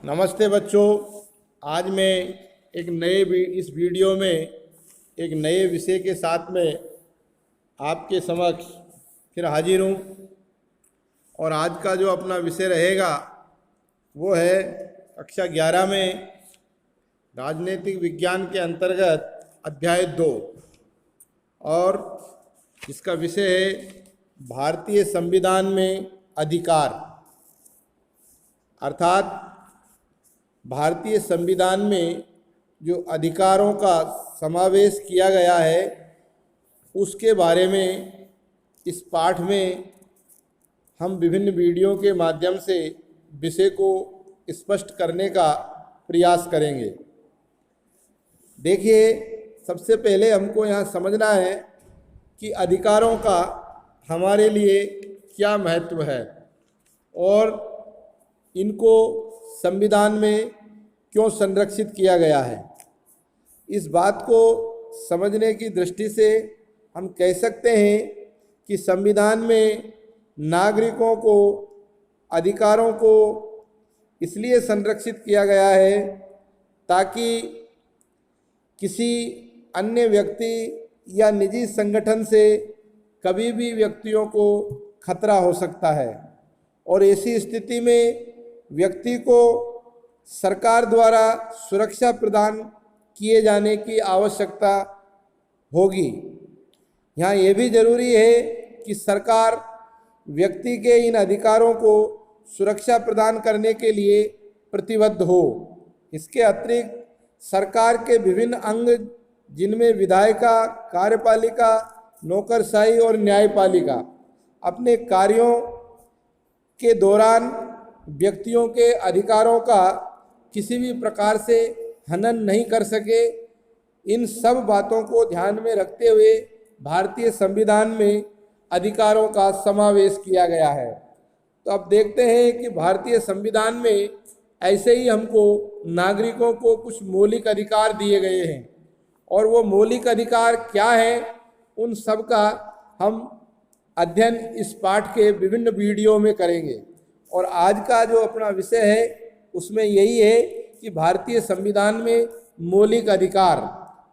नमस्ते बच्चों। आज मैं इस वीडियो में एक नए विषय के साथ में आपके समक्ष फिर हाजिर हूँ। और आज का जो अपना विषय रहेगा वो है कक्षा 11 में राजनीतिक विज्ञान के अंतर्गत अध्याय 2, और इसका विषय है भारतीय संविधान में अधिकार। अर्थात भारतीय संविधान में जो अधिकारों का समावेश किया गया है उसके बारे में इस पाठ में हम विभिन्न वीडियो के माध्यम से विषय को स्पष्ट करने का प्रयास करेंगे। देखिए, सबसे पहले हमको यहाँ समझना है कि अधिकारों का हमारे लिए क्या महत्व है और इनको संविधान में क्यों संरक्षित किया गया है। इस बात को समझने की दृष्टि से हम कह सकते हैं कि संविधान में नागरिकों को अधिकारों को इसलिए संरक्षित किया गया है ताकि किसी अन्य व्यक्ति या निजी संगठन से कभी भी व्यक्तियों को खतरा हो सकता है, और ऐसी स्थिति में व्यक्ति को सरकार द्वारा सुरक्षा प्रदान किए जाने की आवश्यकता होगी। यहाँ ये भी जरूरी है कि सरकार व्यक्ति के इन अधिकारों को सुरक्षा प्रदान करने के लिए प्रतिबद्ध हो। इसके अतिरिक्त सरकार के विभिन्न अंग, जिनमें विधायिका, कार्यपालिका, नौकरशाही और न्यायपालिका, अपने कार्यों के दौरान व्यक्तियों के अधिकारों का किसी भी प्रकार से हनन नहीं कर सके। इन सब बातों को ध्यान में रखते हुए भारतीय संविधान में अधिकारों का समावेश किया गया है। तो अब देखते हैं कि भारतीय संविधान में ऐसे ही हमको नागरिकों को कुछ मौलिक अधिकार दिए गए हैं, और वो मौलिक अधिकार क्या है उन सब का हम अध्ययन इस पाठ के विभिन्न वीडियो में करेंगे। और आज का जो अपना विषय है उसमें यही है कि भारतीय संविधान में मौलिक अधिकार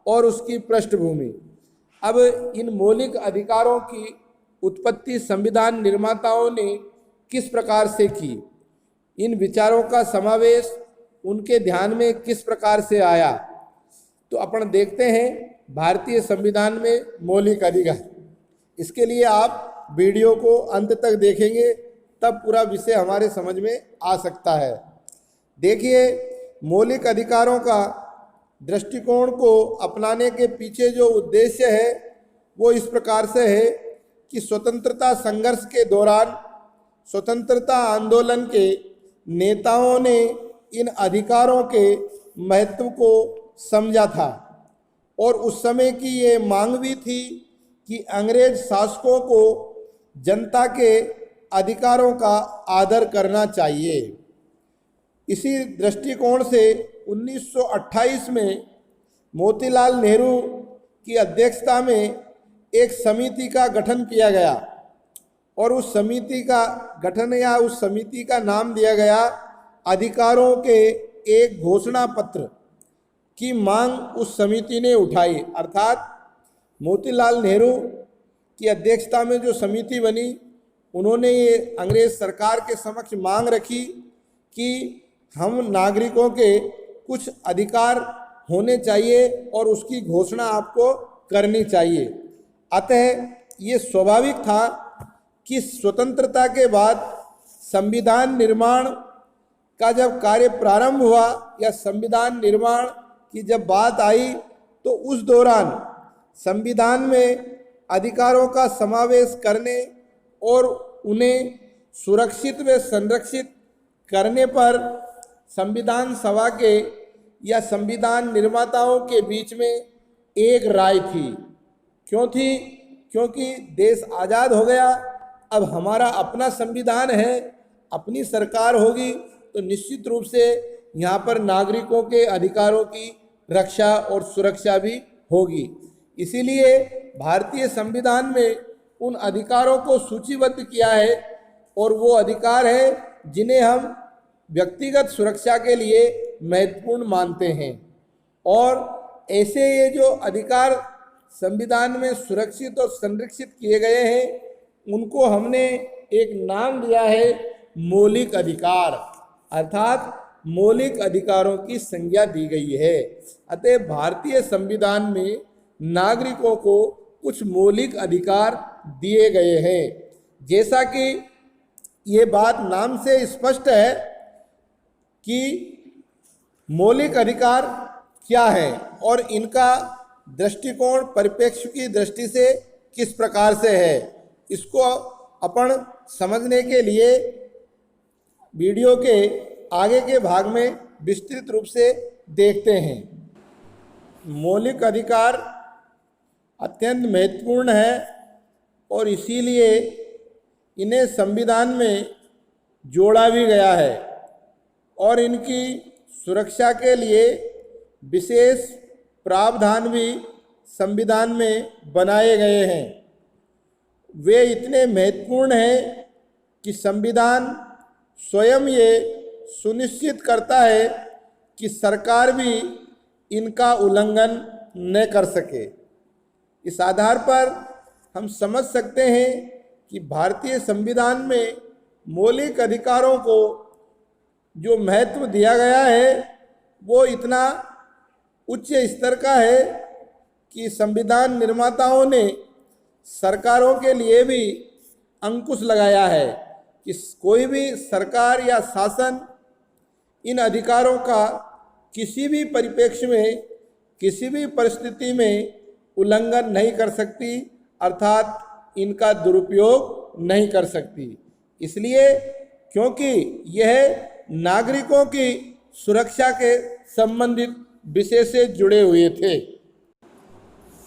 और उसकी पृष्ठभूमि। अब इन मौलिक अधिकारों की उत्पत्ति संविधान निर्माताओं ने किस प्रकार से की, इन विचारों का समावेश उनके ध्यान में किस प्रकार से आया, तो अपन देखते हैं भारतीय संविधान में मौलिक अधिकार। इसके लिए आप वीडियो को अंत तक देखेंगे तब पूरा विषय हमारे समझ में आ सकता है। देखिए, मौलिक अधिकारों का दृष्टिकोण को अपनाने के पीछे जो उद्देश्य है वो इस प्रकार से है कि स्वतंत्रता संघर्ष के दौरान स्वतंत्रता आंदोलन के नेताओं ने इन अधिकारों के महत्व को समझा था, और उस समय की ये मांग भी थी कि अंग्रेज शासकों को जनता के अधिकारों का आदर करना चाहिए। इसी दृष्टिकोण से 1928 में मोतीलाल नेहरू की अध्यक्षता में एक समिति का गठन किया गया, और उस समिति का गठन या उस समिति का नाम दिया गया अधिकारों के एक घोषणा पत्र की मांग उस समिति ने उठाई। अर्थात मोतीलाल नेहरू की अध्यक्षता में जो समिति बनी, उन्होंने ये अंग्रेज सरकार के समक्ष मांग रखी कि हम नागरिकों के कुछ अधिकार होने चाहिए और उसकी घोषणा आपको करनी चाहिए। अतः ये स्वाभाविक था कि स्वतंत्रता के बाद संविधान निर्माण का जब कार्य प्रारंभ हुआ या संविधान निर्माण की जब बात आई, तो उस दौरान संविधान में अधिकारों का समावेश करने और उन्हें सुरक्षित व संरक्षित करने पर संविधान सभा के या संविधान निर्माताओं के बीच में एक राय थी। क्यों थी? क्योंकि देश आज़ाद हो गया, अब हमारा अपना संविधान है, अपनी सरकार होगी, तो निश्चित रूप से यहाँ पर नागरिकों के अधिकारों की रक्षा और सुरक्षा भी होगी। इसीलिए भारतीय संविधान में उन अधिकारों को सूचीबद्ध किया है और वो अधिकार है जिन्हें हम व्यक्तिगत सुरक्षा के लिए महत्वपूर्ण मानते हैं। और ऐसे ये जो अधिकार संविधान में सुरक्षित और संरक्षित किए गए हैं उनको हमने एक नाम दिया है मौलिक अधिकार, अर्थात मौलिक अधिकारों की संज्ञा दी गई है। अतः भारतीय संविधान में नागरिकों को कुछ मौलिक अधिकार दिए गए हैं। जैसा कि ये बात नाम से स्पष्ट है कि मौलिक अधिकार क्या है और इनका दृष्टिकोण परिप्रेक्ष्य की दृष्टि से किस प्रकार से है, इसको अपन समझने के लिए वीडियो के आगे के भाग में विस्तृत रूप से देखते हैं। मौलिक अधिकार अत्यंत महत्वपूर्ण है और इसीलिए इन्हें संविधान में जोड़ा भी गया है और इनकी सुरक्षा के लिए विशेष प्रावधान भी संविधान में बनाए गए हैं। वे इतने महत्वपूर्ण हैं कि संविधान स्वयं ये सुनिश्चित करता है कि सरकार भी इनका उल्लंघन न कर सके। इस आधार पर हम समझ सकते हैं कि भारतीय संविधान में मौलिक अधिकारों को जो महत्व दिया गया है वो इतना उच्च स्तर का है कि संविधान निर्माताओं ने सरकारों के लिए भी अंकुश लगाया है कि कोई भी सरकार या शासन इन अधिकारों का किसी भी परिप्रेक्ष्य में, किसी भी परिस्थिति में उल्लंघन नहीं कर सकती, अर्थात इनका दुरुपयोग नहीं कर सकती। इसलिए क्योंकि यह नागरिकों की सुरक्षा के संबंधित विषय से जुड़े हुए थे।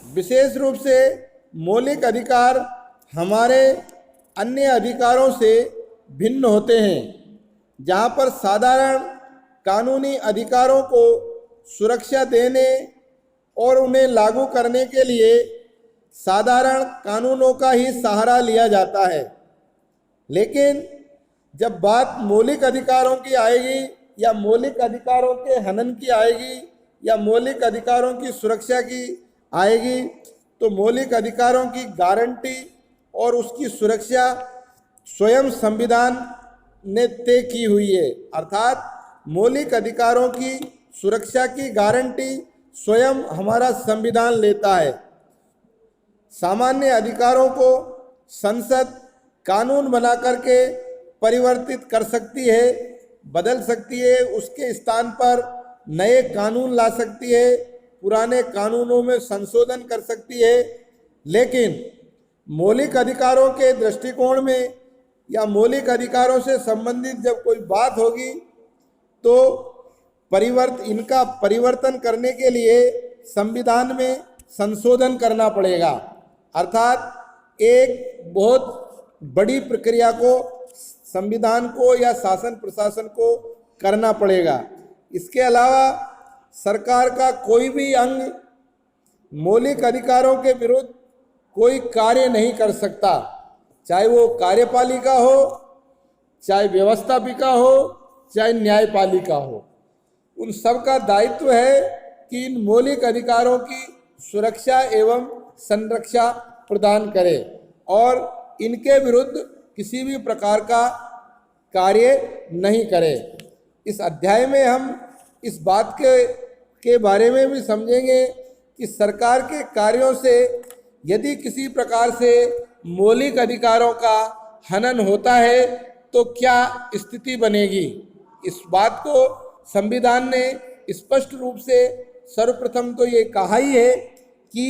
विशेष रूप से मौलिक अधिकार हमारे अन्य अधिकारों से भिन्न होते हैं, जहाँ पर साधारण कानूनी अधिकारों को सुरक्षा देने और उन्हें लागू करने के लिए साधारण कानूनों का ही सहारा लिया जाता है। लेकिन जब बात मौलिक अधिकारों की आएगी या मौलिक अधिकारों के हनन की आएगी या मौलिक अधिकारों की सुरक्षा की आएगी तो मौलिक अधिकारों की गारंटी और उसकी सुरक्षा स्वयं संविधान ने तय की हुई है। अर्थात मौलिक अधिकारों की सुरक्षा की गारंटी स्वयं हमारा संविधान लेता है। सामान्य अधिकारों को संसद कानून बना करके परिवर्तित कर सकती है, बदल सकती है, उसके स्थान पर नए कानून ला सकती है, पुराने कानूनों में संशोधन कर सकती है। लेकिन मौलिक अधिकारों के दृष्टिकोण में या मौलिक अधिकारों से संबंधित जब कोई बात होगी तो इनका परिवर्तन करने के लिए संविधान में संशोधन करना पड़ेगा। अर्थात एक बहुत बड़ी प्रक्रिया को संविधान को या शासन प्रशासन को करना पड़ेगा। इसके अलावा सरकार का कोई भी अंग मौलिक अधिकारों के विरुद्ध कोई कार्य नहीं कर सकता, चाहे वो कार्यपालिका हो, चाहे व्यवस्थापिका हो, चाहे न्यायपालिका हो। उन सब का दायित्व है कि इन मौलिक अधिकारों की सुरक्षा एवं संरक्षा प्रदान करे और इनके विरुद्ध किसी भी प्रकार का कार्य नहीं करे। इस अध्याय में हम इस बात के बारे में भी समझेंगे कि सरकार के कार्यों से यदि किसी प्रकार से मौलिक अधिकारों का हनन होता है तो क्या स्थिति बनेगी। इस बात को संविधान ने स्पष्ट रूप से सर्वप्रथम तो ये कहा ही है कि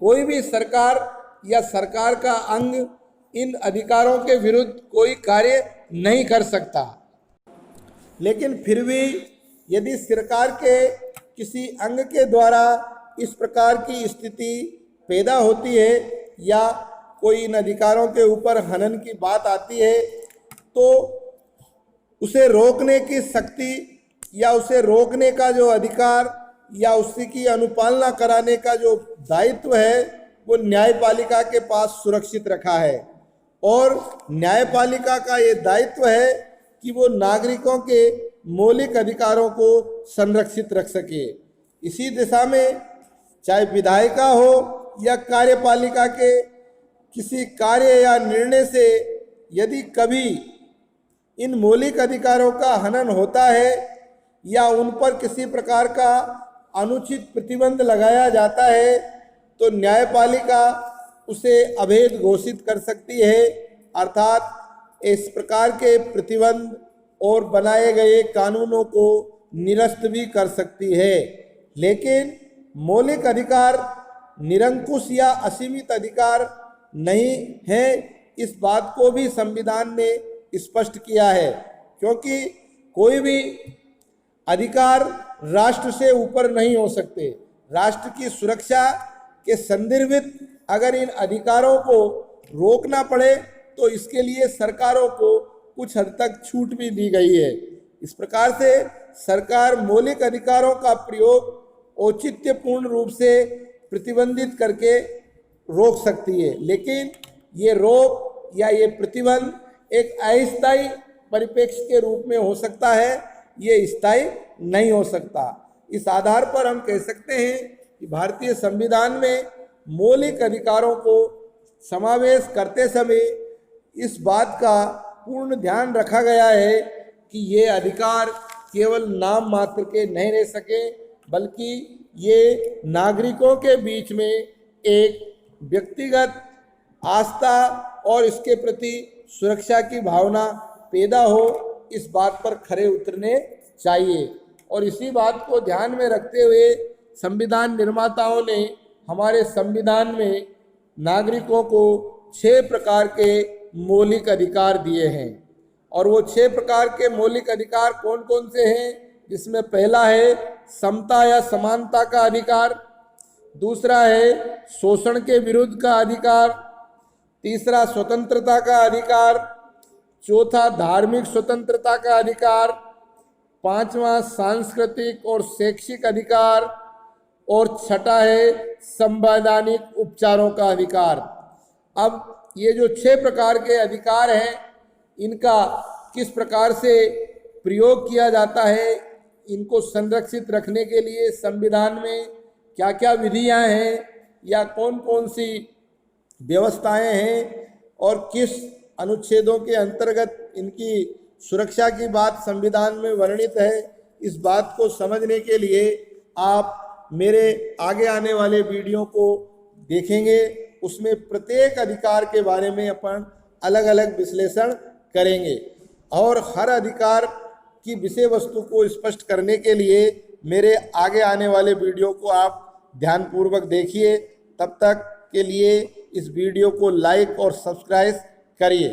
कोई भी सरकार या सरकार का अंग इन अधिकारों के विरुद्ध कोई कार्य नहीं कर सकता। लेकिन फिर भी यदि सरकार के किसी अंग के द्वारा इस प्रकार की स्थिति पैदा होती है या कोई इन अधिकारों के ऊपर हनन की बात आती है तो उसे रोकने की शक्ति या उसे रोकने का जो अधिकार या उसी की अनुपालना कराने का जो दायित्व है वो न्यायपालिका के पास सुरक्षित रखा है। और न्यायपालिका का ये दायित्व है कि वो नागरिकों के मौलिक अधिकारों को संरक्षित रख सके। इसी दिशा में चाहे विधायिका हो या कार्यपालिका के किसी कार्य या निर्णय से यदि कभी इन मौलिक अधिकारों का हनन होता है या उन पर किसी प्रकार का अनुचित प्रतिबंध लगाया जाता है तो न्यायपालिका उसे अवैध घोषित कर सकती है, अर्थात इस प्रकार के प्रतिबंध और बनाए गए कानूनों को निरस्त भी कर सकती है। लेकिन मौलिक अधिकार निरंकुश या असीमित अधिकार नहीं है, इस बात को भी संविधान ने स्पष्ट किया है, क्योंकि कोई भी अधिकार राष्ट्र से ऊपर नहीं हो सकते। राष्ट्र की सुरक्षा के संदर्भित अगर इन अधिकारों को रोकना पड़े तो इसके लिए सरकारों को कुछ हद तक छूट भी दी गई है। इस प्रकार से सरकार मौलिक अधिकारों का प्रयोग औचित्यपूर्ण रूप से प्रतिबंधित करके रोक सकती है, लेकिन ये रोक या ये प्रतिबंध एक अस्थायी परिप्रेक्ष्य के रूप में हो सकता है, ये स्थायी नहीं हो सकता। इस आधार पर हम कह सकते हैं कि भारतीय संविधान में मौलिक अधिकारों को समावेश करते समय इस बात का पूर्ण ध्यान रखा गया है कि ये अधिकार केवल नाम मात्र के नहीं रह सके, बल्कि ये नागरिकों के बीच में एक व्यक्तिगत आस्था और इसके प्रति सुरक्षा की भावना पैदा हो, इस बात पर खरे उतरने चाहिए। और इसी बात को ध्यान में रखते हुए संविधान निर्माताओं ने हमारे संविधान में नागरिकों को 6 प्रकार के मौलिक अधिकार दिए हैं। और वो 6 प्रकार के मौलिक अधिकार कौन कौन से हैं, जिसमें पहला है समता या समानता का अधिकार, दूसरा है शोषण के विरुद्ध का अधिकार, तीसरा स्वतंत्रता का अधिकार, चौथा धार्मिक स्वतंत्रता का अधिकार, पांचवा सांस्कृतिक और शैक्षिक अधिकार और छठा है संवैधानिक उपचारों का अधिकार। अब ये जो 6 प्रकार के अधिकार हैं, इनका किस प्रकार से प्रयोग किया जाता है, इनको संरक्षित रखने के लिए संविधान में क्या क्या विधियां हैं या कौन कौन सी व्यवस्थाएं हैं और किस अनुच्छेदों के अंतर्गत इनकी सुरक्षा की बात संविधान में वर्णित है, इस बात को समझने के लिए आप मेरे आगे आने वाले वीडियो को देखेंगे। उसमें प्रत्येक अधिकार के बारे में अपन अलग अलग विश्लेषण करेंगे और हर अधिकार की विषय वस्तु को स्पष्ट करने के लिए मेरे आगे आने वाले वीडियो को आप ध्यानपूर्वक देखिए। तब तक के लिए इस वीडियो को लाइक और सब्सक्राइब करिए।